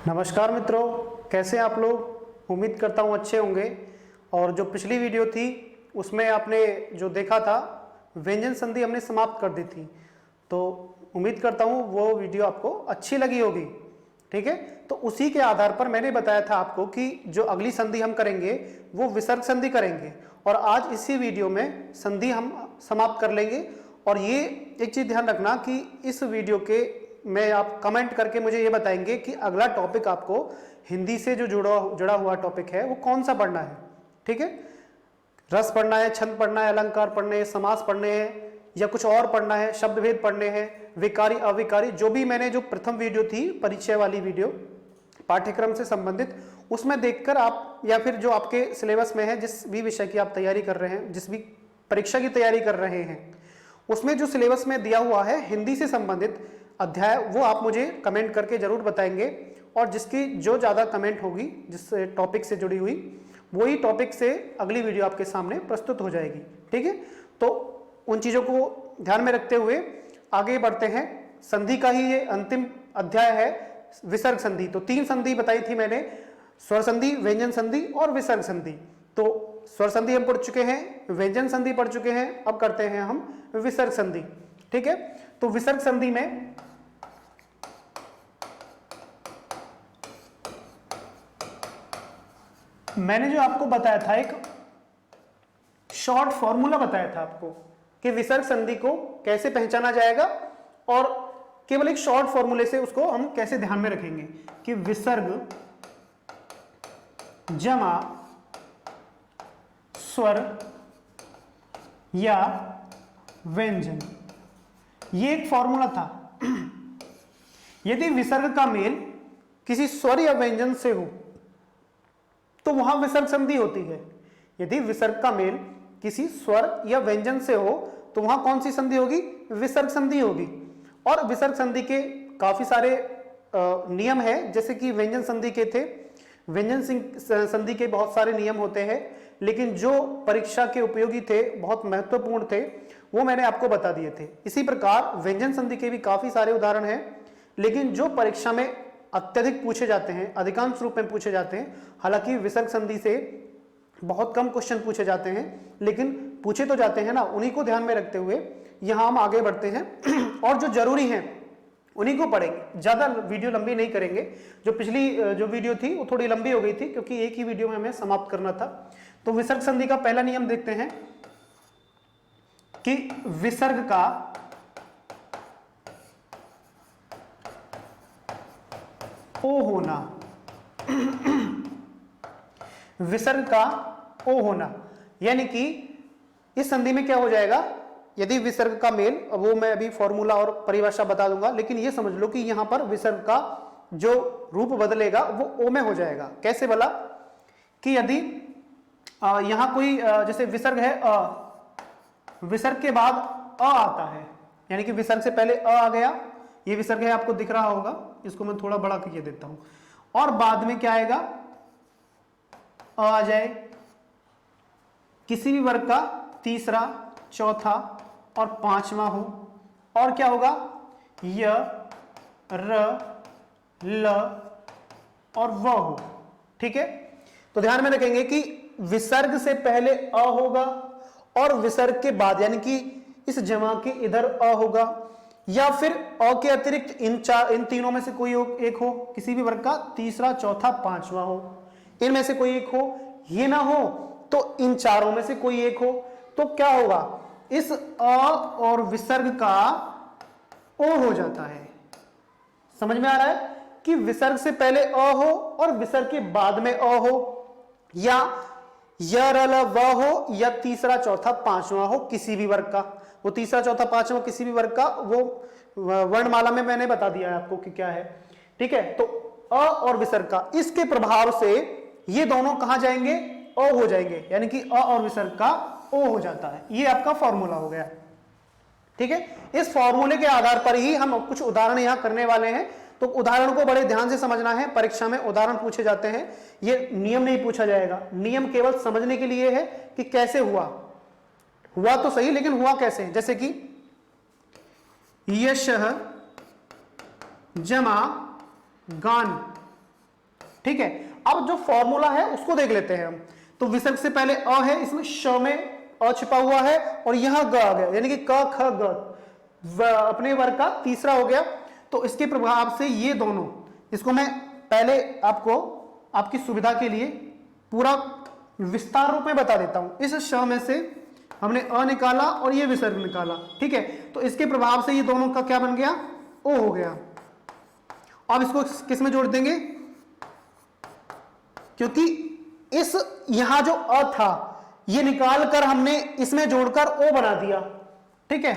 नमस्कार मित्रों, कैसे हैं आप लोग। उम्मीद करता हूँ अच्छे होंगे। और जो पिछली वीडियो थी उसमें आपने जो देखा था व्यंजन संधि हमने समाप्त कर दी थी, तो उम्मीद करता हूँ वो वीडियो आपको अच्छी लगी होगी। ठीक है, तो उसी के आधार पर मैंने बताया था आपको कि जो अगली संधि हम करेंगे वो विसर्ग संधि करेंगे, और आज इसी वीडियो में संधि हम समाप्त कर लेंगे। और ये एक चीज़ ध्यान रखना कि इस वीडियो के में आप कमेंट करके मुझे ये बताएंगे कि अगला टॉपिक आपको हिंदी से जो जुड़ा हुआ टॉपिक है वो कौन सा पढ़ना है। ठीक है, रस पढ़ना है, छंद पढ़ना है, अलंकार पढ़ने हैं, समास पढ़ने हैं, या कुछ और पढ़ना है, शब्द भेद पढ़ने हैं, विकारी अविकारी, जो भी मैंने जो प्रथम वीडियो थी परिचय वाली वीडियो पाठ्यक्रम से संबंधित, उसमें देखकर आप, या फिर जो आपके सिलेबस में है, जिस भी विषय की आप तैयारी कर रहे हैं, जिस भी परीक्षा की तैयारी कर रहे हैं, उसमें जो सिलेबस में दिया हुआ है हिंदी से संबंधित अध्याय, वो आप मुझे कमेंट करके जरूर बताएंगे। और जिसकी जो ज़्यादा कमेंट होगी जिस टॉपिक से जुड़ी हुई, वही टॉपिक से अगली वीडियो आपके सामने प्रस्तुत हो जाएगी। ठीक है, तो उन चीज़ों को ध्यान में रखते हुए आगे बढ़ते हैं। संधि का ही ये अंतिम अध्याय है, विसर्ग संधि। तो 3 संधि बताई थी मैंने, स्वर संधि, व्यंजन संधि और विसर्ग संधि। तो स्वर संधि हम पढ़ चुके हैं, व्यंजन संधि पढ़ चुके हैं, अब करते हैं हम विसर्ग संधि। ठीक है, तो विसर्ग संधि में मैंने जो आपको बताया था, एक शॉर्ट फॉर्मूला बताया था आपको कि विसर्ग संधि को कैसे पहचाना जाएगा, और केवल एक शॉर्ट फॉर्मूले से उसको हम कैसे ध्यान में रखेंगे कि विसर्ग जमा स्वर या व्यंजन, ये एक फॉर्मूला था। यदि विसर्ग का मेल किसी स्वर या व्यंजन से हो तो वहां विसर्ग संधि होती है। यदि विसर्ग का मेल किसी स्वर या व्यंजन से हो तो वहां कौन सी संधि होगी? विसर्ग संधि होगी। और विसर्ग संधि के काफी सारे नियम है, जैसे कि व्यंजन संधि के थे। व्यंजन संधि के बहुत सारे नियम होते हैं, लेकिन जो परीक्षा के उपयोगी थे, बहुत महत्वपूर्ण थे, वो मैंने आपको बता दिए थे। इसी प्रकार व्यंजन संधि के भी काफी सारे उदाहरण हैं, लेकिन जो परीक्षा में अत्यधिक पूछे जाते हैं, अधिकांश रूप में पूछे जाते हैं। हालांकि विसर्ग संधि से बहुत कम क्वेश्चन पूछे जाते हैं, लेकिन पूछे तो जाते हैं ना, उन्हीं को ध्यान में रखते हुए यहां हम आगे बढ़ते हैं और जो जरूरी है उन्हीं को पढ़ेंगे। ज्यादा वीडियो लंबी नहीं करेंगे। जो पिछली जो वीडियो थी वो थोड़ी लंबी हो गई थी, क्योंकि एक ही वीडियो में हमें समाप्त करना था। तो विसर्ग संधि का पहला नियम देखते हैं कि विसर्ग का ओ होना, विसर्ग का ओ होना, यानी कि इस संधि में क्या हो जाएगा, यदि विसर्ग का मेल, वो मैं अभी फॉर्मूला और परिभाषा बता दूंगा, लेकिन ये समझ लो कि यहां पर विसर्ग का जो रूप बदलेगा वो ओ में हो जाएगा। कैसे बोला कि यदि यहां कोई जैसे विसर्ग है विसर्ग के बाद अ आता है, यानी कि विसर्ग से पहले अ आ गया, ये विसर्ग है, आपको दिख रहा होगा, इसको मैं थोड़ा बड़ा करके देता हूं, और बाद में क्या आएगा, आ जाए, किसी भी वर्ग का तीसरा, चौथा और पांचवा हो, और क्या होगा, य, र, ल और व हो। ठीक है, तो ध्यान में रखेंगे कि विसर्ग से पहले अ होगा और विसर्ग के बाद, यानी कि इस जमा के इधर अ होगा, या फिर अ के अतिरिक्त इन तीनों में से कोई एक हो, किसी भी वर्ग का तीसरा, चौथा, पांचवा हो, इनमें से कोई एक हो। ये ना हो तो इन चारों में से कोई एक हो। तो क्या होगा, इस अ और विसर्ग का ओ हो जाता है। समझ में आ रहा है कि विसर्ग से पहले अ हो और विसर्ग के बाद में अ हो, या य, र, ल, व हो, या तीसरा, चौथा, पांचवा हो किसी भी वर्ग का। वो तीसरा, चौथा, पांचवा किसी भी वर्ग का, वो वर्णमाला में मैंने बता दिया है आपको कि क्या है। ठीक है, तो अ और विसर्ग का, इसके प्रभाव से ये दोनों कहां जाएंगे, अ हो जाएंगे, यानी कि अ और विसर्ग का ओ हो जाता है। ये आपका फॉर्मूला हो गया। ठीक है, इस फॉर्मूले के आधार पर ही हम कुछ उदाहरण यहां करने वाले हैं। तो उदाहरण को बड़े ध्यान से समझना है, परीक्षा में उदाहरण पूछे जाते हैं, ये नियम नहीं पूछा जाएगा। नियम केवल समझने के लिए है कि कैसे हुआ तो सही, लेकिन हुआ कैसे। जैसे कि यशः जमा गान, ठीक है, अब जो फॉर्मूला है उसको देख लेते हैं हम। तो विसर्ग से पहले अ है, इसमें श में अ छिपा हुआ है और यहां ग आ गया, यानी कि क ख ग अपने वर्ग का तीसरा हो गया। तो इसके प्रभाव से ये दोनों, इसको मैं पहले आपको आपकी सुविधा के लिए पूरा विस्तार रूप में बता देता हूं। इस श में से हमने अ निकाला और ये विसर्ग निकाला, ठीक है। तो इसके प्रभाव से ये दोनों का क्या बन गया, ओ हो गया। अब इसको किस में जोड़ देंगे, क्योंकि इस यहां जो अ था ये निकाल कर हमने इसमें जोड़कर ओ बना दिया, ठीक है।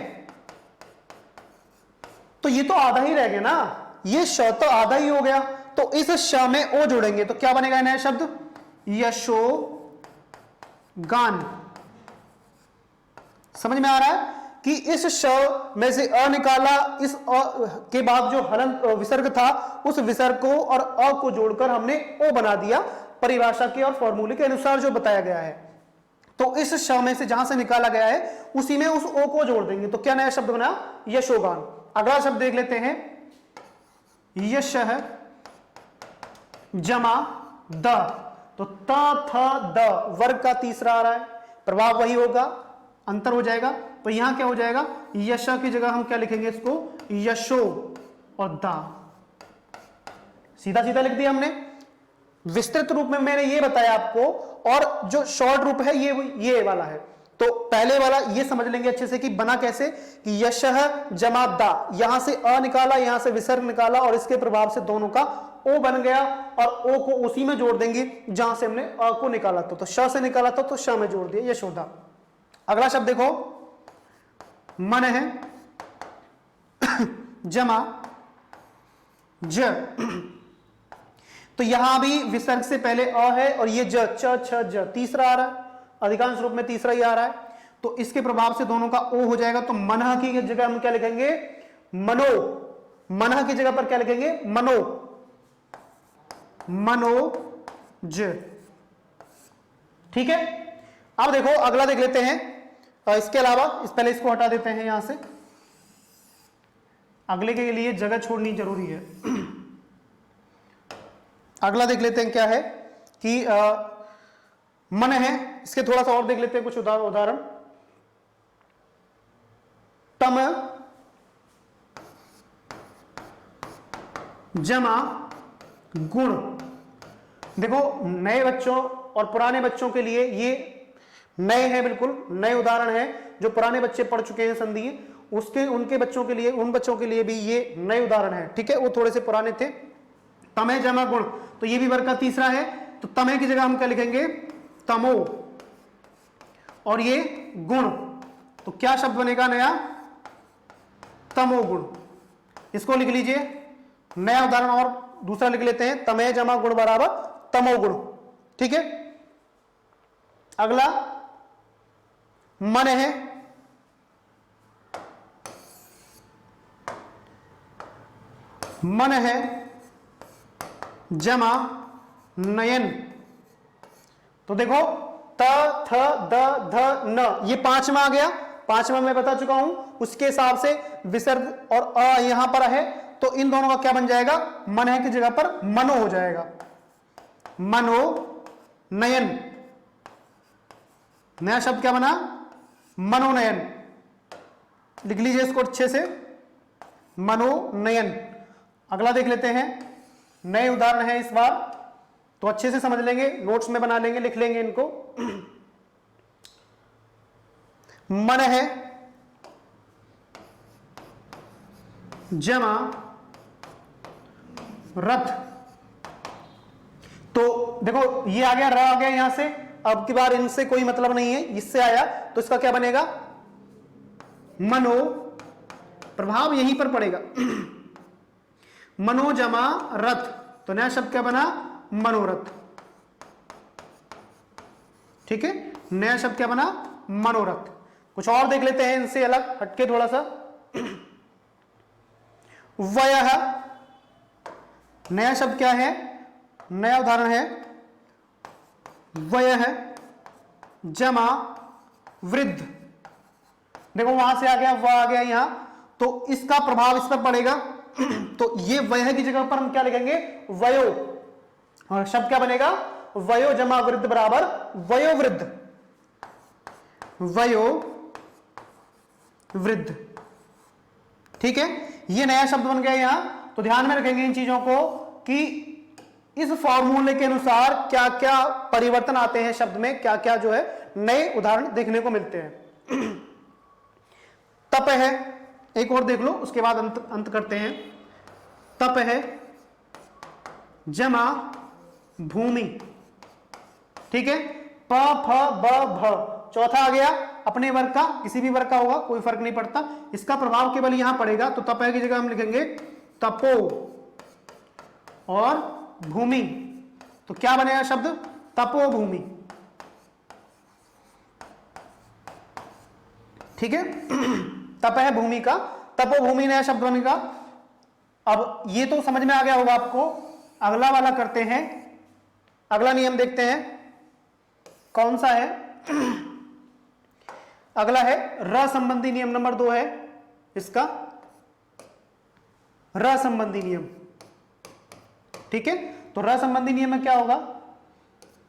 तो ये तो आधा ही रह गया ना, ये श तो आधा ही हो गया। तो इस श में ओ जोड़ेंगे तो क्या बनेगा नया शब्द, यशोगान। समझ में आ रहा है कि इस श में से अ निकाला, इस अ के बाद जो हलन विसर्ग था उस विसर्ग को और अ को जोड़कर हमने ओ बना दिया, परिभाषा के और फॉर्मूले के अनुसार जो बताया गया है। तो इस श में से जहां से निकाला गया है उसी में उस ओ को जोड़ देंगे, तो क्या नया शब्द बना, यशोगान। अगला शब्द देख लेते हैं, यशः जमा द। तो त थ द वर्ग का तीसरा आ रहा है, प्रभाव वही होगा, अंतर हो जाएगा। तो यहां क्या हो जाएगा, यश की जगह हम क्या लिखेंगे, इसको यशो और दा, सीधा सीधा लिख दिया हमने। विस्तृत रूप में मैंने ये बताया आपको, और जो शॉर्ट रूप है ये वाला है। तो पहले वाला ये समझ लेंगे अच्छे से कि बना कैसे, कि यशः जमा दा, यहां से अ निकाला, यहां से विसर्ग निकाला और इसके प्रभाव से दोनों का ओ बन गया, और ओ को उसी में जोड़ देंगे जहां से हमने अ को निकाला था। तो श से निकाला था तो श में जोड़ दिया, यशोदा। अगला शब्द देखो, मन है जमा ज। तो यहां भी विसर्ग से पहले अ है और ये ज, च छ ज तीसरा आ रहा है, अधिकांश रूप में तीसरा ही आ रहा है। तो इसके प्रभाव से दोनों का ओ हो जाएगा। तो मनः की जगह हम क्या लिखेंगे, मनो। मनः की जगह पर क्या लिखेंगे, मनो, मनोज, ठीक है। अब देखो अगला देख लेते हैं, इसके अलावा पहले इसको हटा देते हैं यहां से, अगले के लिए जगह छोड़नी जरूरी है। अगला देख लेते हैं क्या है कि मन है, इसके थोड़ा सा और देख लेते हैं कुछ उदाहरण। तम जमा गुण। देखो नए बच्चों और पुराने बच्चों के लिए ये नए हैं, बिल्कुल नए उदाहरण है। जो पुराने बच्चे पढ़ चुके हैं संधि, उसके उनके बच्चों के लिए, उन बच्चों के लिए भी ये नए उदाहरण है, ठीक है, वो थोड़े से पुराने थे। तमे जमा गुण, तो ये भी वर्ग का तीसरा है। तो तमे की जगह हम क्या लिखेंगे, तमो, और ये गुण, तो क्या शब्द बनेगा नया, तमोगुण। इसको लिख लीजिए, नया उदाहरण और दूसरा लिख लेते हैं, तमे जमा गुण बराबर तमोगुण, ठीक है। अगला मन है मन है जमा नयन। तो देखो त थ द ध न, ये पांचवा आ गया, पांचवा मैं बता चुका हूं। उसके हिसाब से विसर्ग और अ यहां पर है, तो इन दोनों का क्या बन जाएगा, मन है की जगह पर मनो हो जाएगा, मनो नयन। नया शब्द क्या बना, मनोनयन। लिख लीजिए इसको अच्छे से, मनोनयन। अगला देख लेते हैं, नए उदाहरण है इस बार, तो अच्छे से समझ लेंगे, नोट्स में बना लेंगे, लिख लेंगे इनको। मन है जमा रथ। तो देखो ये आ गया, र आ गया यहां से, अब की बार इनसे कोई मतलब नहीं है, इससे आया तो इसका क्या बनेगा, मनो, प्रभाव यहीं पर पड़ेगा। मनो जमा रथ, तो नया शब्द क्या बना, मनोरथ, ठीक है, नया शब्द क्या बना, मनोरथ। कुछ और देख लेते हैं इनसे अलग हटके थोड़ा सा। वयः, नया शब्द क्या है, नया उदाहरण है, वयः जमा वृद्ध। देखो वहां से आ गया, वह आ गया यहां, तो इसका प्रभाव इस पर पड़ेगा। तो ये वयः की जगह पर हम क्या लिखेंगे, वयो, और शब्द क्या बनेगा, वयो जमा वृद्ध बराबर वयोवृद्ध, वयोवृद्ध। ठीक है, ये नया शब्द बन गया यहां। तो ध्यान में रखेंगे इन चीजों को कि इस फॉर्मूले के अनुसार क्या क्या परिवर्तन आते हैं शब्द में, क्या क्या जो है नए उदाहरण देखने को मिलते हैं। तप है, एक और देख लो, उसके बाद अंत करते हैं। तप है जमा भूमि। ठीक है, प फ ब भ, चौथा आ गया अपने वर्ग का, किसी भी वर्ग का होगा, कोई फर्क नहीं पड़ता, इसका प्रभाव केवल यहां पड़ेगा। तो तप है की जगह हम लिखेंगे तपो और भूमि। तो क्या बनेगा शब्द, तपोभूमि। ठीक है, तप है भूमि का, तपोभूमि नया शब्द बनेगा। अब ये तो समझ में आ गया होगा आपको। अगला वाला करते हैं, अगला नियम देखते हैं कौन सा है। अगला है र संबंधी नियम, नंबर 2 है इसका, र संबंधी नियम। ठीक है, तो र संबंधी नियम में क्या होगा,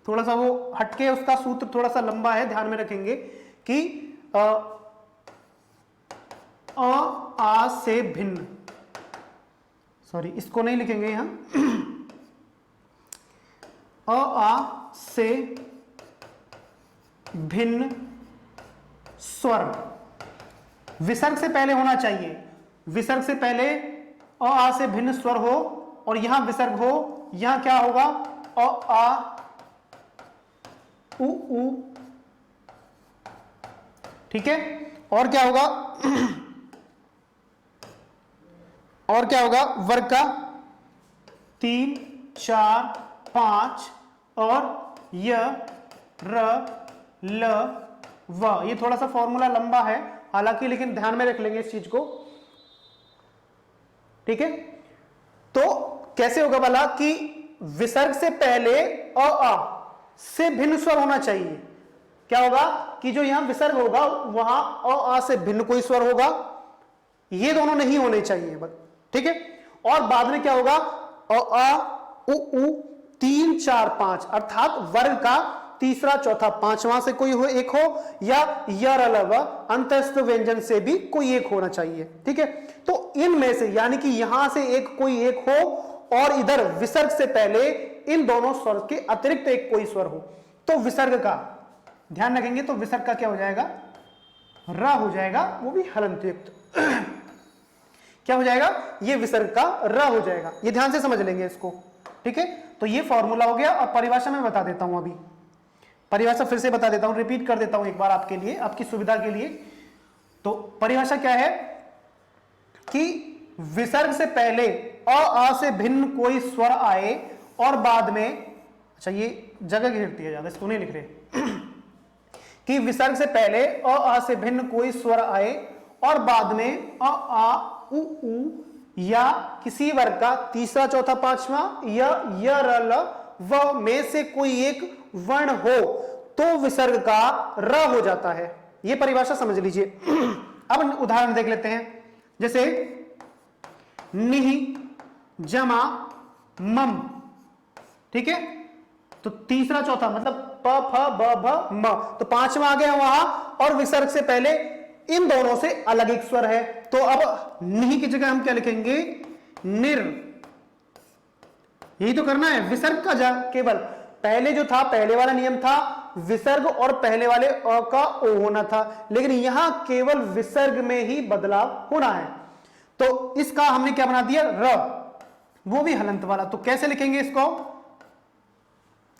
थोड़ा सा वो हटके, उसका सूत्र थोड़ा सा लंबा है, ध्यान में रखेंगे कि आ से भिन्न, सॉरी इसको नहीं लिखेंगे यहां, आ से भिन्न स्वर विसर्ग से पहले होना चाहिए। विसर्ग से पहले आ से भिन्न स्वर हो और यहां विसर्ग हो, यहां क्या होगा, आ उ। ठीक है, और क्या होगा, और क्या होगा, वर्ग का 3 4 5 और य र ल व। ये थोड़ा सा फॉर्मूला लंबा है हालांकि, लेकिन ध्यान में रख लेंगे इस चीज को। ठीक है, तो कैसे होगा भला कि विसर्ग से पहले आ से भिन्न स्वर होना चाहिए। क्या होगा कि जो यहां विसर्ग होगा वहां आ से भिन्न कोई स्वर होगा, ये दोनों नहीं होने चाहिए बस। ठीक है, और बाद में क्या होगा, आ उ 3 4 5, अर्थात वर्ग का तीसरा चौथा पांचवां से कोई हो एक हो, या यर अलव अंतस्थ व्यंजन से भी कोई एक होना चाहिए। ठीक है, तो इनमें से यानी कि यहां से एक कोई एक हो और इधर विसर्ग से पहले इन दोनों स्वर के अतिरिक्त एक कोई स्वर हो, तो विसर्ग का ध्यान रखेंगे। तो विसर्ग का क्या हो जाएगा, र हो जाएगा, वो भी हलंत युक्त। क्या हो जाएगा, ये विसर्ग का र हो जाएगा। ये ध्यान से समझ लेंगे इसको। ठीक है, तो ये फॉर्मूला हो गया। और परिभाषा में बता देता हूं, अभी परिभाषा फिर से बता देता हूं, रिपीट कर देता हूं एक बार आपके लिए, आपकी सुविधा के लिए। तो परिभाषा क्या है कि विसर्ग से पहले आ से भिन्न कोई स्वर आए और बाद में, अच्छा ये जगह घेरती है ज्यादा, इसको नहीं लिख रहे, कि विसर्ग से पहले आ से भिन्न कोई स्वर आए और बाद में आ उ या किसी वर्ग का तीसरा चौथा पांचवा या य र ल व में से कोई एक वर्ण हो तो विसर्ग का र हो जाता है। यह परिभाषा समझ लीजिए। अब उदाहरण देख लेते हैं, जैसे निहि जमा मम। ठीक है, तो तीसरा चौथा मतलब प फ ब भ म, तो पांचवा आ गया वहां और विसर्ग से पहले इन दोनों से अलग एक स्वर है। तो अब निहि की जगह हम क्या लिखेंगे, निर। यही तो करना है, विसर्ग का जा केवल पहले जो था, पहले वाला नियम था विसर्ग और पहले वाले अ का ओ होना था, लेकिन यहां केवल विसर्ग में ही बदलाव होना है। तो इसका हमने क्या बना दिया, र, वो भी हलंत वाला। तो कैसे लिखेंगे इसको,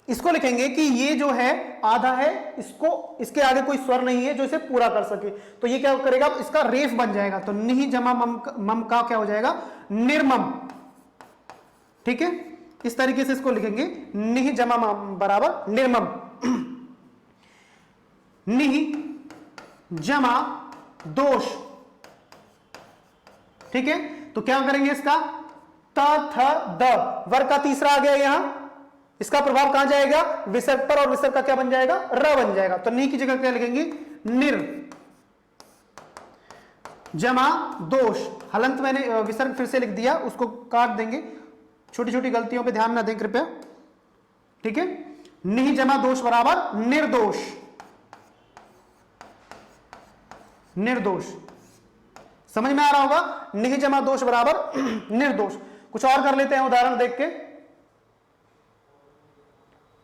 इसको लिखेंगे कि ये जो है आधा है, इसको इसके आगे कोई स्वर नहीं है जो इसे पूरा कर सके, तो ये क्या करेगा, इसका रेफ बन जाएगा। तो निहि जमा मम का क्या हो जाएगा, निर्मम। ठीक है, इस तरीके से इसको लिखेंगे, निहि जमा मम बराबर निर्मम। निहि जमा दोष। ठीक है, तो क्या करेंगे इसका, त थ द, वर्ग का तीसरा आ गया यहां, इसका प्रभाव कहां जाएगा, विसर्ग पर, और विसर्ग का क्या बन जाएगा, र बन जाएगा। तो नी की जगह क्या लिखेंगे, निर जमा दोष। हलंत मैंने विसर्ग फिर से लिख दिया, उसको काट देंगे, छोटी छोटी गलतियों पे ध्यान ना दें कृपया। ठीक है, निहि जमा दोष बराबर निर्दोष, निर्दोष। समझ में आ रहा होगा, निहि जमा दोष बराबर निर्दोष। कुछ और कर लेते हैं उदाहरण देख के।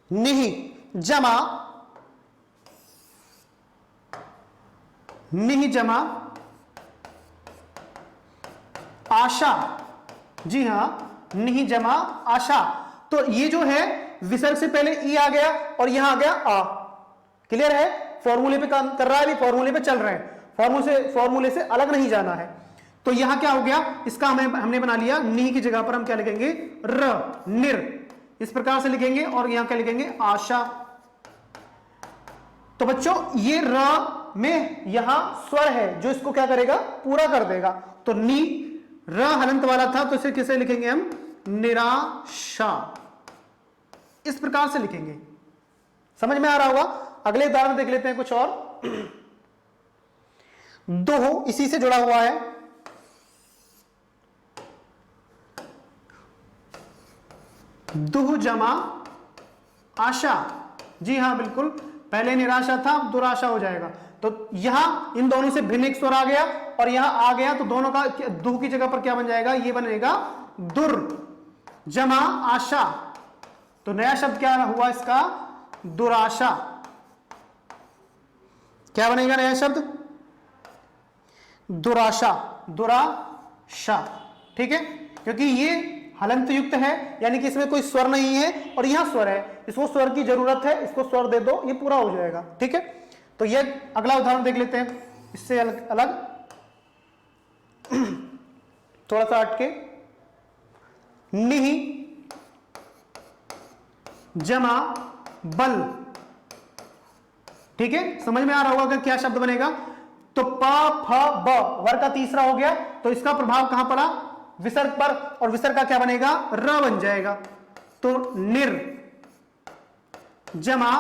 निहि जमा, निहि जमा आशा, जी हां, निहि जमा आशा। तो ये जो है विसर्ग से पहले ई आ गया और यहां आ गया आ। क्लियर है, फॉर्मूले पे काम कर रहा है, अभी फॉर्मूले पे चल रहे हैं, फॉर्मूले से अलग नहीं जाना है। तो यहां क्या हो गया, इसका हमने बना लिया, नी की जगह पर हम क्या लिखेंगे, र, निर, इस प्रकार से लिखेंगे, और यहां क्या लिखेंगे, आशा। तो बच्चों ये र में यहां स्वर है जो इसको क्या करेगा, पूरा कर देगा। तो नी, र हलंत वाला था, तो इसे किसे लिखेंगे हम, निराशा, इस प्रकार से लिखेंगे। समझ में आ रहा होगा। अगले उदाहरण देख लेते हैं कुछ और। दो इसी से जुड़ा हुआ है, दुह जमा आशा, जी हां बिल्कुल, पहले निराशा था, अब दुराशा हो जाएगा। तो यहां इन दोनों से भिन्न एक स्वर आ गया और यहां आ गया, तो दोनों का दुह की जगह पर क्या बन जाएगा, ये बनेगा दुर जमा आशा। तो नया शब्द क्या हुआ इसका, दुराशा। क्या बनेगा नया शब्द, दुराशा, दुराशा। ठीक है, क्योंकि ये हलंत युक्त है, यानी कि इसमें कोई स्वर नहीं है और यहां स्वर है, इसको स्वर की जरूरत है, इसको स्वर दे दो, ये पूरा हो जाएगा। ठीक है, तो ये अगला उदाहरण देख लेते हैं, इससे अलग थोड़ा सा हटके। निहि जमा बल, ठीक है, समझ में आ रहा होगा कि क्या शब्द बनेगा। तो प फ ब वर्ग का तीसरा हो गया, तो इसका प्रभाव कहां पड़ा, विसर्ग पर, और विसर्ग का क्या बनेगा, र बन जाएगा। तो निर जमा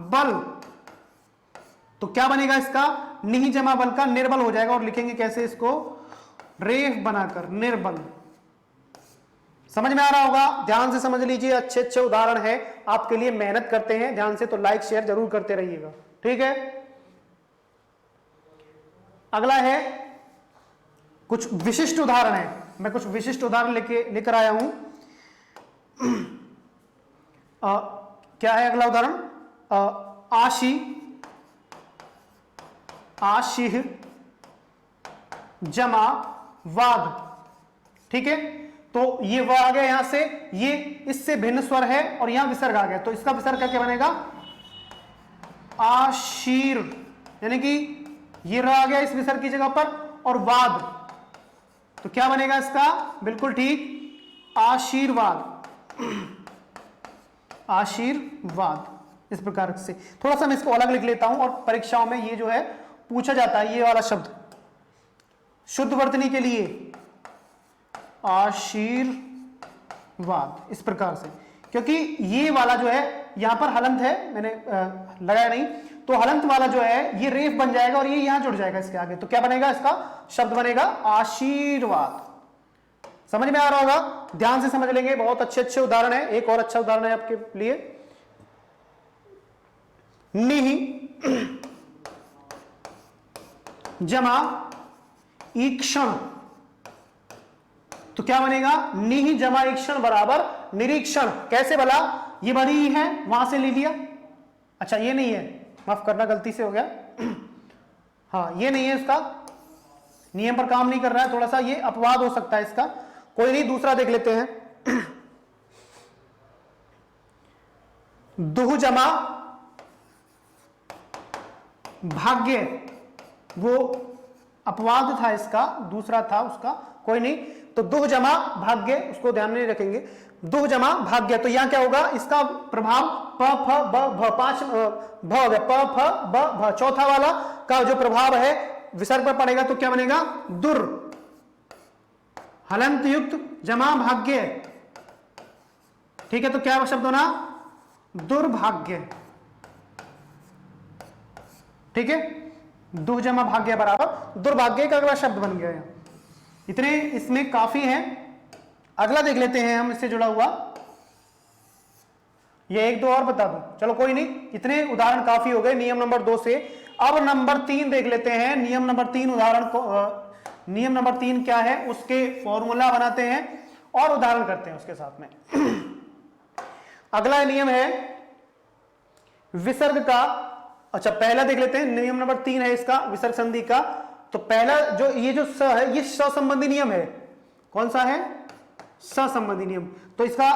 बल, तो क्या बनेगा इसका, निहि जमा बल का निर्बल हो जाएगा, और लिखेंगे कैसे इसको, रेफ बनाकर, निर्बल। समझ में आ रहा होगा, ध्यान से समझ लीजिए, अच्छे अच्छे उदाहरण है आपके लिए, मेहनत करते हैं ध्यान से, तो लाइक शेयर जरूर करते रहिएगा। ठीक है, अगला है कुछ विशिष्ट उदाहरण है, मैं कुछ विशिष्ट उदाहरण लेकर आया हूं। क्या है अगला उदाहरण, आशी, आशिह जमा वाग। ठीक है, तो ये व आ गया यहां से, ये इससे भिन्न स्वर है और यहां विसर्ग आ गया, तो इसका विसर्ग क्या बनेगा, आशीर, यानी कि ये र आ गया इस विसर्ग की जगह पर, और वाद, तो क्या बनेगा इसका, बिल्कुल ठीक, आशीर्वाद, आशीर्वाद। इस प्रकार से थोड़ा सा मैं इसको अलग लिख लेता हूं, और परीक्षाओं में ये जो है पूछा जाता है, ये वाला शब्द शुद्ध वर्तनी के लिए, आशीर्वाद, इस प्रकार से, क्योंकि ये वाला जो है यहां पर हलंत है, मैंने लगाया नहीं, तो हलंत वाला जो है ये रेफ बन जाएगा और ये यहां जुड़ जाएगा इसके आगे, तो क्या बनेगा इसका शब्द बनेगा आशीर्वाद। समझ में आ रहा होगा, ध्यान से समझ लेंगे, बहुत अच्छे अच्छे उदाहरण है। एक और अच्छा उदाहरण है आपके लिए, निहि जमा ईक्षण, तो क्या बनेगा, निहि जमा ईक्षण बराबर निरीक्षण। कैसे भला, ये बनी है, वहां से ले लिया, अच्छा ये नहीं है, माफ करना गलती से हो गया, हाँ ये नहीं है, इसका नियम पर काम नहीं कर रहा है, थोड़ा सा ये अपवाद हो सकता है इसका, कोई नहीं, दूसरा देख लेते हैं। दुह जमा भाग्य, वो अपवाद था इसका, दूसरा था उसका, कोई नहीं, तो दुह जमा भाग्य, उसको ध्यान में रखेंगे, दुह जमा भाग्य, तो यहां क्या होगा, इसका प्रभाव प फ ब भ, पांच भ हो गया, प फ ब भ, चौथा वाला का जो प्रभाव है विसर्ग पर पड़ेगा, तो क्या बनेगा, दुर हलंत युक्त जमा भाग्य। ठीक है, तो क्या शब्द होना, दुर्भाग्य। ठीक है, दुह जमा भाग्य बराबर दुर्भाग्य का अगला शब्द बन गया। इतने इसमें काफी हैं। अगला देख लेते हैं हम, इससे जुड़ा हुआ ये एक दो और बता दूं, चलो कोई नहीं, इतने उदाहरण काफी हो गए नियम नंबर 2 से। अब नंबर 3 देख लेते हैं। नियम नंबर 3 उदाहरण को नियम नंबर 3 क्या है उसके फॉर्मूला बनाते हैं और उदाहरण करते हैं उसके साथ में। अगला नियम है विसर्ग का। अच्छा पहला देख लेते हैं, नियम नंबर 3 है इसका विसर्ग संधि का। तो पहला जो ये जो स है ये स संबंधी नियम है। कौन सा है? स संबंधी नियम। तो इसका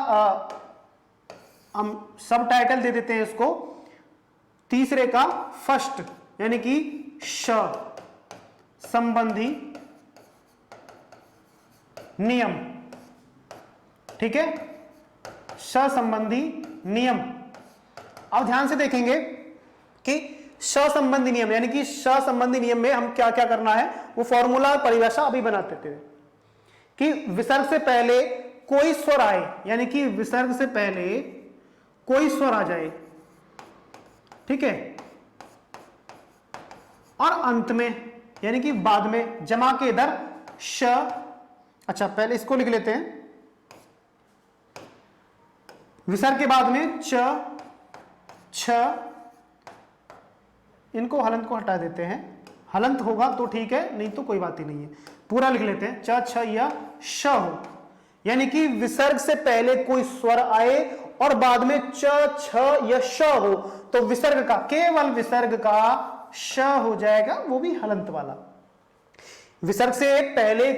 हम सब टाइटल दे देते हैं इसको, तीसरे का फर्स्ट, यानी कि श संबंधी नियम। ठीक है, श संबंधी नियम। अब ध्यान से देखेंगे कि श संबंधी नियम यानी कि श संबंधी नियम में हम क्या क्या करना है, वो फॉर्मूला और परिभाषा अभी बनाते थे कि विसर्ग से पहले कोई स्वर आए, यानी कि विसर्ग से पहले कोई स्वर आ जाए, ठीक है, और अंत में यानी कि बाद में जमा के इधर श। अच्छा पहले इसको लिख लेते हैं, विसर्ग के बाद में च छ, इनको हलंत को हटा देते हैं, हलंत होगा तो ठीक है, नहीं तो कोई बात ही नहीं है। पूरा लिख लेते हैं, च छ या श हो, यानी कि विसर्ग से पहले कोई स्वर आए और बाद में च छ या श हो, तो विसर्ग का, केवल विसर्ग का श हो जाएगा, वो भी हलंत वाला। विसर्ग से पहले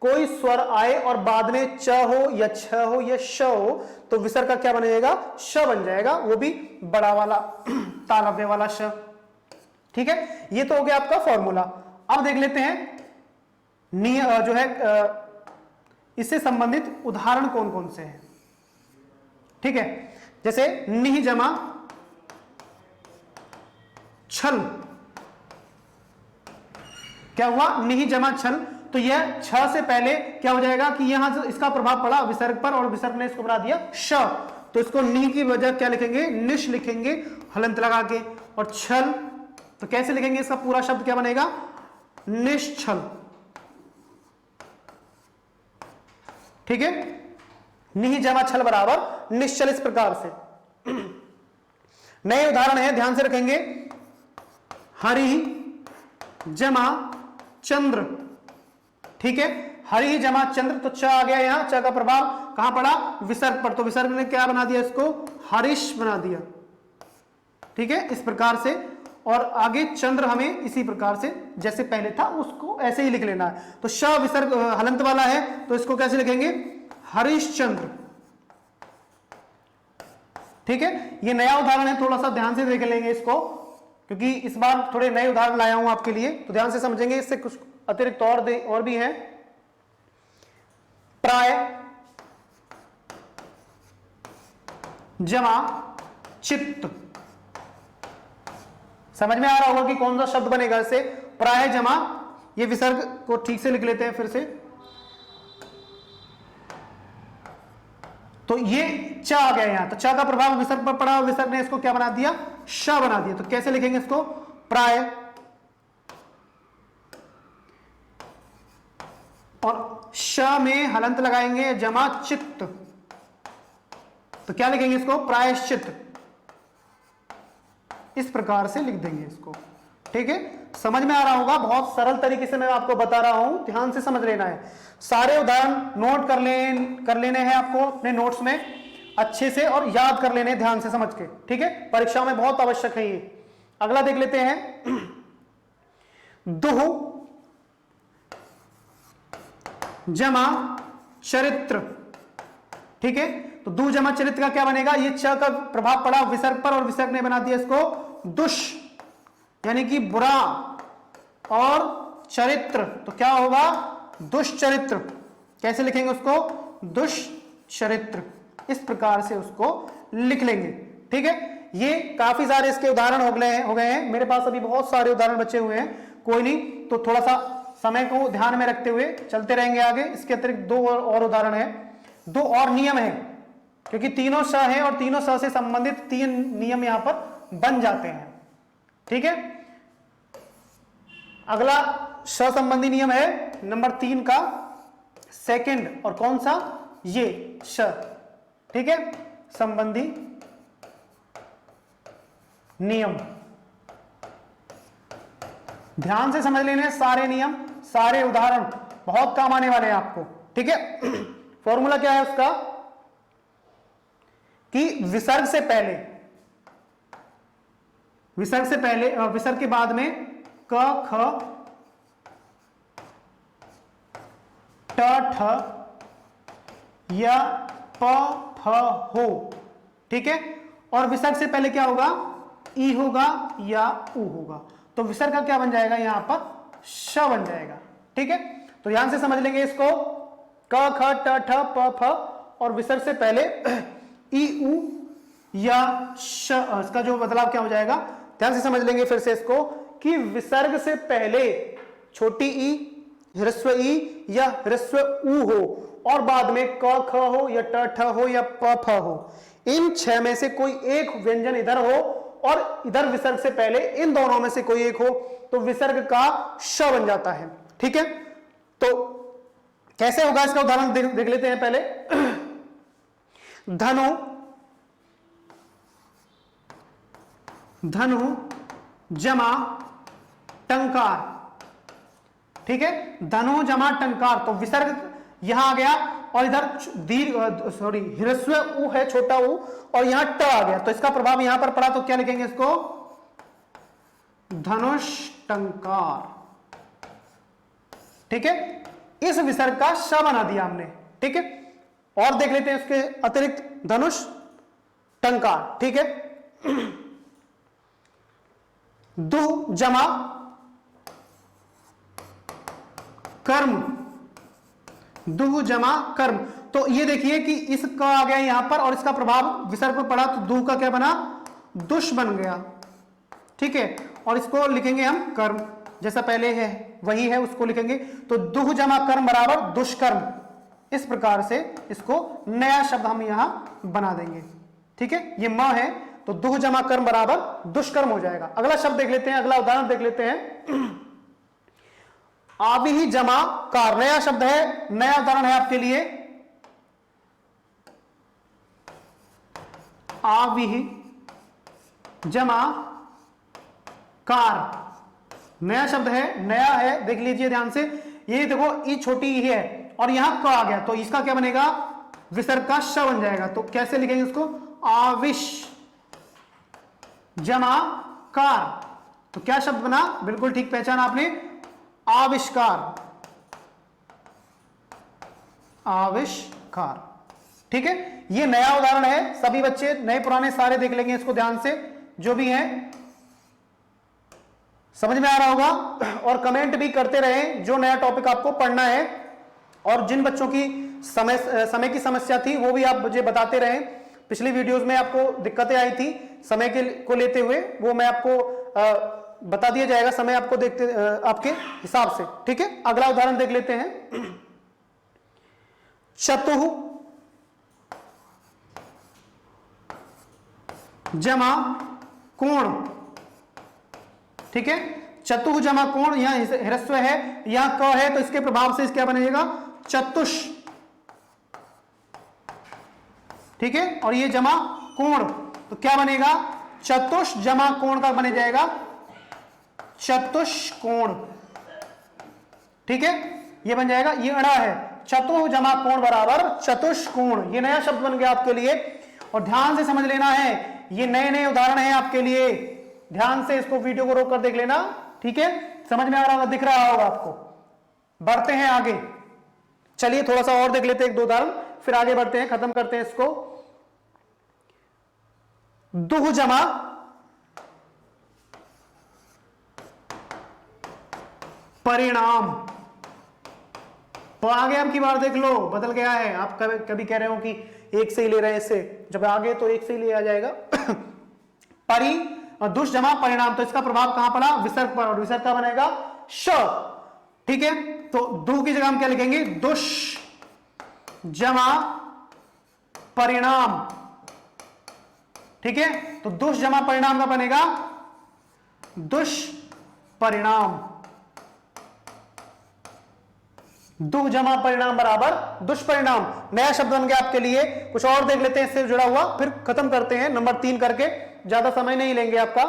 कोई स्वर आए और बाद में च हो या छ हो या श हो, तो विसर्ग का क्या बनेगा? श बन जाएगा, वो भी बड़ा वाला तालव्य वाला श। ठीक है, ये तो हो गया आपका फॉर्मूला। अब देख लेते हैं जो है इससे संबंधित उदाहरण कौन कौन से हैं। ठीक है, जैसे निह जमा छल, क्या हुआ? निह जमा छल, तो यह छ से पहले क्या हो जाएगा कि यहां से इसका प्रभाव पड़ा विसर्ग पर और विसर्ग ने इसको बना दिया श, तो इसको निह की वजह क्या लिखेंगे? निश लिखेंगे हलंत लगा के। और छल तो कैसे लिखेंगे? इसका पूरा शब्द क्या बनेगा? निश्छल। ठीक है, निह जमा छल बराबर निश्चल, इस प्रकार से। नए उदाहरण है, ध्यान से रखेंगे। हरि जमा चंद्र, ठीक है, हरि जमा चंद्र, तो च आ गया यहां, च का प्रभाव कहां पड़ा? विसर्ग पर, तो विसर्ग ने क्या बना दिया? इसको हरिश बना दिया। ठीक है, इस प्रकार से। और आगे चंद्र हमें इसी प्रकार से जैसे पहले था उसको ऐसे ही लिख लेना है। तो श विसर्ग हलंत वाला है, तो इसको कैसे लिखेंगे? हरिश्चंद्र। ठीक है, ये नया उदाहरण है, थोड़ा सा ध्यान से देख लेंगे इसको, क्योंकि इस बार थोड़े नए उदाहरण लाया हूं आपके लिए, तो ध्यान से समझेंगे। इससे कुछ अतिरिक्त और भी है। प्राय जमा चित्त, समझ में आ रहा होगा कि कौन सा शब्द बनेगा इससे? प्राय जमा, ये विसर्ग को ठीक से लिख लेते हैं फिर से, तो ये च आ गया यहां, तो च का प्रभाव विसर्ग पर पड़ा, विसर्ग ने इसको क्या बना दिया? श बना दिया। तो कैसे लिखेंगे इसको? प्राय, और श में हलंत लगाएंगे, जमा चित्त, तो क्या लिखेंगे इसको? प्रायश्चित। इस प्रकार से लिख देंगे इसको। ठीक है, समझ में आ रहा होगा, बहुत सरल तरीके से मैं आपको बता रहा हूं, ध्यान से समझ लेना है। सारे उदाहरण नोट कर लेने हैं आपको अपने नोट्स में अच्छे से, और याद कर लेने ध्यान से समझ के। ठीक है, परीक्षा में बहुत आवश्यक है ये। अगला देख लेते हैं, दुह जमा चरित्र। ठीक है, तो दू जमा चरित्र का क्या बनेगा? ये च का प्रभाव पड़ा विसर्ग पर और विसर्ग ने बना दिया इसको दुष, यानी कि बुरा, और चरित्र, तो क्या होगा? दुष्चरित्र। कैसे लिखेंगे उसको? दुष्चरित्र। इस प्रकार से उसको लिख लेंगे। ठीक है, ये काफी सारे इसके उदाहरण हो गए हैं। मेरे पास अभी बहुत सारे उदाहरण बचे हुए हैं, कोई नहीं, तो थोड़ा सा समय को ध्यान में रखते हुए चलते रहेंगे आगे। इसके अतिरिक्त दो और उदाहरण है, दो और नियम है, क्योंकि तीनों स है और तीनों स से संबंधित 3 नियम यहां पर बन जाते हैं। ठीक है, अगला स संबंधी नियम है नंबर 3 का सेकंड, और कौन सा? ये श। ठीक है, संबंधी नियम। ध्यान से समझ लेने सारे नियम, सारे उदाहरण बहुत काम आने वाले हैं आपको, ठीक है। फॉर्मूला क्या है उसका कि विसर्ग से पहले, विसर्ग के बाद में क ख ट ठ या प फ हो, ठीक है। और विसर्ग से पहले क्या होगा, ई होगा या उ होगा, तो विसर्ग का क्या बन जाएगा, यहां पर श बन जाएगा, ठीक है। तो ध्यान से समझ लेंगे इसको, क ख ट ठ प फ और विसर्ग से पहले ई उ या श, इसका जो बदलाव क्या हो जाएगा, ध्यान से समझ लेंगे फिर से इसको कि विसर्ग से पहले छोटी ई, ह्रस्व ई या ह्रस्व उ हो और बाद में क ख हो या ट ठ हो या प फ हो, इन 6 में से कोई एक व्यंजन इधर हो और इधर विसर्ग से पहले इन दोनों में से कोई एक हो, तो विसर्ग का श बन जाता है, ठीक है। तो कैसे होगा इसका उदाहरण देख लेते हैं पहले। धनु, धनु जमा टंकार, ठीक है। धनु जमा टंकार, तो विसर्ग यहां आ गया और इधर दीर्घ ह्रस्व उ है, छोटा उ, और यहां ट आ गया, तो इसका प्रभाव यहां पर पड़ा, तो क्या लिखेंगे इसको, धनुष टंकार, ठीक है। इस विसर्ग का श बना दिया हमने, ठीक है। और देख लेते हैं उसके अतिरिक्त धनुष टंकार, ठीक है। दु जमा कर्म, दुह जमा कर्म, तो ये देखिए कि इसका आ गया यहां पर और इसका प्रभाव विसर्ग पर पड़ा, तो दुह का क्या बना, दुष बन गया, ठीक है। और इसको लिखेंगे हम कर्म, जैसा पहले है वही है उसको लिखेंगे, तो दुह जमा कर्म बराबर दुष्कर्म, इस प्रकार से इसको नया शब्द हम यहां बना देंगे, ठीक है। ये म है तो दुह जमा कर्म बराबर दुष्कर्म हो जाएगा। अगला शब्द देख लेते हैं, अगला उदाहरण देख लेते हैं। आविहि जमा कार, नया शब्द है, नया उदाहरण है आपके लिए। आविहि जमा कार, नया शब्द है, नया है, देख लीजिए ध्यान से। ये देखो ई छोटी ई है और यहां क आ गया, तो इसका क्या बनेगा, विसर्ग का श बन जाएगा। तो कैसे लिखेंगे इसको, आविश जमा कार, तो क्या शब्द बना, बिल्कुल ठीक पहचाना आपने, आविष्कार, आविष्कार, ठीक है। ये नया उदाहरण है, सभी बच्चे नए पुराने सारे देख लेंगे इसको ध्यान से, जो भी है समझ में आ रहा होगा। और कमेंट भी करते रहें जो नया टॉपिक आपको पढ़ना है, और जिन बच्चों की समय की समस्या थी वो भी आप मुझे बताते रहें। पिछली वीडियोस में आपको दिक्कतें आई थी समय को लेते हुए, वो मैं आपको बता दिया जाएगा समय आपको देखते आपके हिसाब से, ठीक है। अगला उदाहरण देख लेते हैं। चतुः जमा कोण, ठीक है। चतुः जमा कोण, यहां ह्रस्व है, यहां क है, तो इसके प्रभाव से क्या बनेगा, चतुष, ठीक है। और ये जमा कोण, तो क्या बनेगा, चतुष जमा कोण का बने जाएगा चतुष्कोण, ठीक है। ये बन जाएगा, ये अड़ा है, चतुः जमा कोण बराबर चतुष्कोण, ये नया शब्द बन गया आपके लिए। और ध्यान से समझ लेना है, ये नए नए उदाहरण हैं आपके लिए, ध्यान से इसको वीडियो को रोककर देख लेना, ठीक है। समझ में आ रहा होगा, दिख रहा होगा आपको। बढ़ते हैं आगे, चलिए थोड़ा सा और देख लेते हैं, एक दो उदाहरण, फिर आगे बढ़ते हैं, खत्म करते हैं इसको। दुह जमा परिणाम, तो आगे आपकी बार देख लो, बदल गया है। आप कभी कह रहे हो कि एक से ही ले रहे हैं इससे, जब आगे तो एक से ही ले आ जाएगा। परि और दुष जमा परिणाम, तो इसका प्रभाव कहां पड़ा, विसर्ग पर, और विसर्ग का बनेगा श, ठीक है। तो दु की जगह हम क्या लिखेंगे, दुष जमा परिणाम, ठीक है। तो दुष जमा परिणाम का बनेगा दुष्परिणाम, दुह जमा परिणाम बराबर दुष्परिणाम, नया शब्द बन गया आपके लिए। कुछ और देख लेते हैं इससे जुड़ा हुआ, फिर खत्म करते हैं नंबर 3 करके, ज्यादा समय नहीं लेंगे आपका,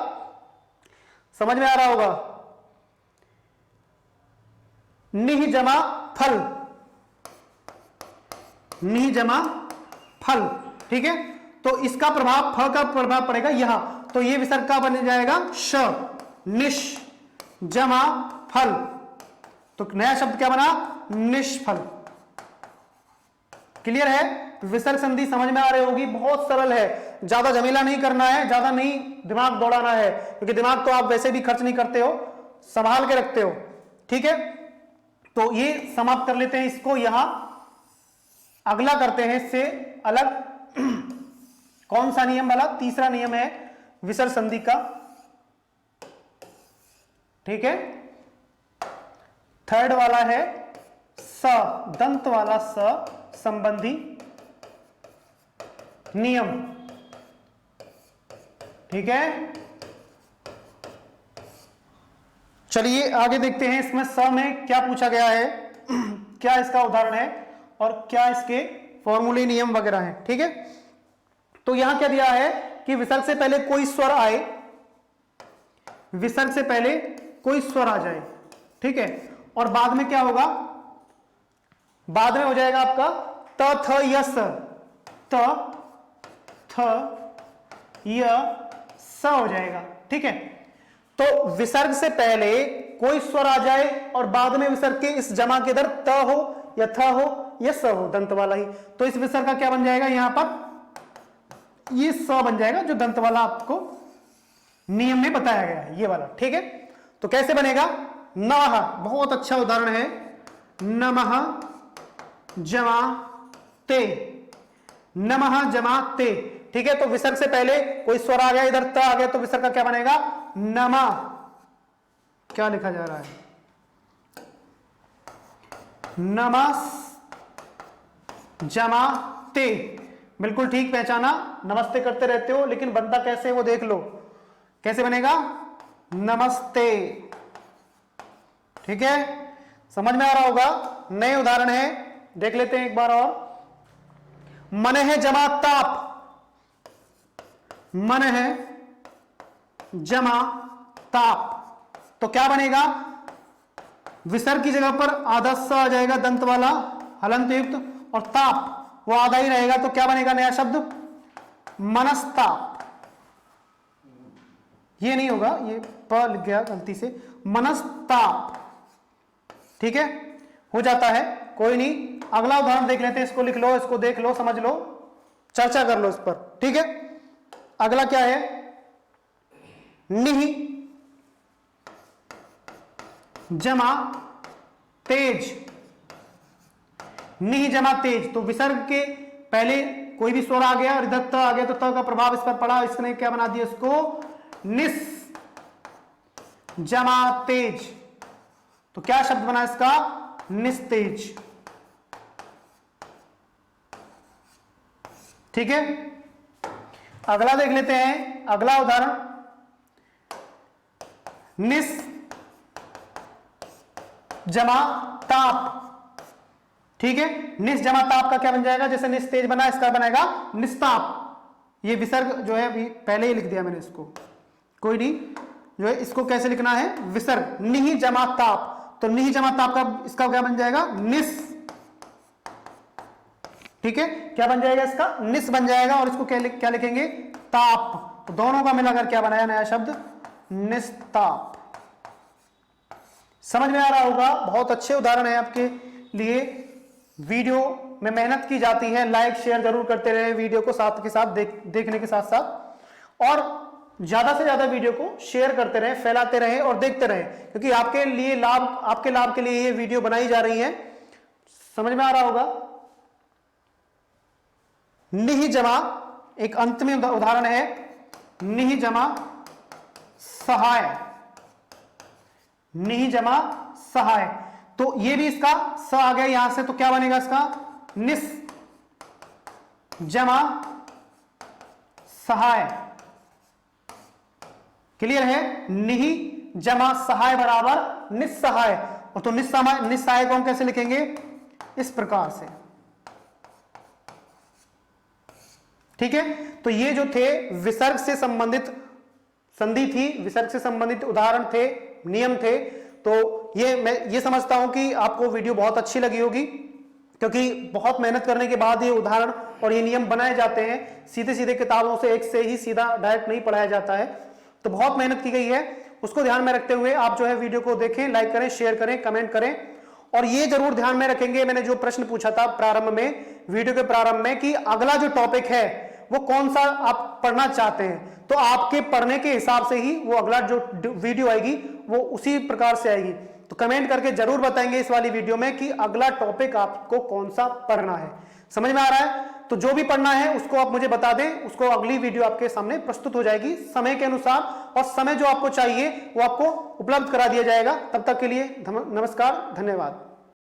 समझ में आ रहा होगा। निह जमा फल, निह जमा फल, ठीक है। तो इसका प्रभाव, फ का प्रभाव पड़ेगा यहां, तो ये विसर्ग का बन जाएगा श, निश जमा फल, तो नया शब्द क्या बना, निष्फल। क्लियर है, विसर्ग संधि समझ में आ रही होगी, बहुत सरल है, ज्यादा झमेला नहीं करना है, ज्यादा नहीं दिमाग दौड़ाना है, क्योंकि दिमाग तो आप वैसे भी खर्च नहीं करते हो, संभाल के रखते हो, ठीक है। तो ये समाप्त कर लेते हैं इसको यहां, अगला करते हैं इससे अलग कौन सा नियम वाला, तीसरा नियम है विसर्ग संधि का, ठीक है। थर्ड वाला है स, दंत वाला स संबंधी नियम, ठीक है। चलिए आगे देखते हैं इसमें स में क्या पूछा गया है क्या इसका उदाहरण है और क्या इसके फॉर्मूले नियम वगैरह हैं, ठीक है। तो यहां क्या दिया है कि विसर्ग से पहले कोई स्वर आए, विसर्ग से पहले कोई स्वर आ जाए, ठीक है, और बाद में क्या होगा, बाद में हो जाएगा आपका त थ यस, त थ य स हो जाएगा, ठीक है। तो विसर्ग से पहले कोई स्वर आ जाए और बाद में विसर्ग के इस जमा के इधर त हो या थ हो या स हो, दंत वाला ही, तो इस विसर्ग का क्या बन जाएगा, यहां पर ये स बन जाएगा, जो दंत वाला आपको नियम में बताया गया है, ये वाला, ठीक है। तो कैसे बनेगा, नमः, बहुत अच्छा उदाहरण है, नमः जमा ते, नमः जमा ते, ठीक है। तो विसर्ग से पहले कोई स्वर आ गया, इधर त आ गया, तो विसर्ग का क्या बनेगा, नमा, क्या लिखा जा रहा है, नमस जमा ते, बिल्कुल ठीक पहचाना, नमस्ते करते रहते हो, लेकिन बनता कैसे वो देख लो, कैसे बनेगा, नमस्ते, ठीक है, समझ में आ रहा होगा। नए उदाहरण है, देख लेते हैं एक बार और, मन है जमा ताप, मन है जमा ताप, तो क्या बनेगा, विसर्ग की जगह पर आधा स आ जाएगा, दंत वाला हलंत युक्त, और ताप वो आधा ही रहेगा, तो क्या बनेगा नया शब्द, मनस्ताप, ये नहीं होगा, ये प लिख गया गलती से, मनस्ताप, ठीक है, हो जाता है, कोई नहीं। अगला उदाहरण देख लेते हैं, इसको लिख लो, इसको देख लो, समझ लो, चर्चा कर लो इस पर, ठीक है। अगला क्या है, निहि जमा तेज, निहि जमा तेज, तो विसर्ग के पहले कोई भी स्वर आ गया और इधर त आ गया, तो त का प्रभाव इस पर पड़ा, इसने क्या बना दिया इसको, निस जमा तेज, तो क्या शब्द बना इसका, निस्तेज, ठीक है। अगला देख लेते हैं, अगला उदाहरण, निस जमा ताप, ठीक है, निस जमा ताप का क्या बन जाएगा, जैसे निस्तेज बना, इसका बनाएगा निस्ताप, ये विसर्ग जो है अभी पहले ही लिख दिया मैंने इसको, कोई नहीं, जो है इसको कैसे लिखना है, विसर्ग निहि जमा ताप, तो निहि जमा ताप का इसका क्या बन जाएगा, निस, ठीक है, क्या बन जाएगा इसका, निस बन जाएगा, और इसको क्या लिखेंगे, ताप, तो दोनों का मिलाकर क्या बनाया नया शब्द, निस्ताप। समझ में आ रहा होगा, बहुत अच्छे उदाहरण है आपके लिए, वीडियो में मेहनत की जाती है, लाइक शेयर जरूर करते रहे वीडियो को, साथ के साथ देखने के साथ साथ, और ज्यादा से ज्यादा वीडियो को शेयर करते रहे, फैलाते रहे और देखते रहे, क्योंकि आपके लिए लाभ, आपके लाभ के लिए ये वीडियो बनाई जा रही है, समझ में आ रहा होगा। निहि जमा, एक अंत में उदाहरण है, निहि जमा सहाय, निहि जमा सहाय, तो ये भी इसका स आ गया यहां से, तो क्या बनेगा इसका, निस जमा सहाय, क्लियर है, निहि जमा सहाय बराबर निस्सहाय, और तो निस्सहायक को हम कैसे लिखेंगे, इस प्रकार से। ठीक है, तो ये जो थे विसर्ग से संबंधित संधि थी, विसर्ग से संबंधित उदाहरण थे, नियम थे। तो ये मैं ये समझता हूं कि आपको वीडियो बहुत अच्छी लगी होगी, क्योंकि बहुत मेहनत करने के बाद ये उदाहरण और ये नियम बनाए जाते हैं। सीधे सीधे किताबों से एक से ही सीधा डायरेक्ट नहीं पढ़ाया जाता है, तो बहुत मेहनत की गई है। उसको ध्यान में रखते हुए आप जो है वीडियो को देखें, लाइक करें, शेयर करें, कमेंट करें। और ये जरूर ध्यान में रखेंगे, मैंने जो प्रश्न पूछा था प्रारंभ में, वीडियो के प्रारंभ में, कि अगला जो टॉपिक है वो कौन सा आप पढ़ना चाहते हैं, तो आपके पढ़ने के हिसाब से ही वो अगला जो वीडियो आएगी वो उसी प्रकार से आएगी। तो कमेंट करके जरूर बताएंगे इस वाली वीडियो में कि अगला टॉपिक आपको कौन सा पढ़ना है। समझ में आ रहा है? तो जो भी पढ़ना है उसको आप मुझे बता दें, उसको अगली वीडियो आपके सामने प्रस्तुत हो जाएगी समय के अनुसार, और समय जो आपको चाहिए वो आपको उपलब्ध करा दिया जाएगा। तब तक के लिए नमस्कार, धन्यवाद।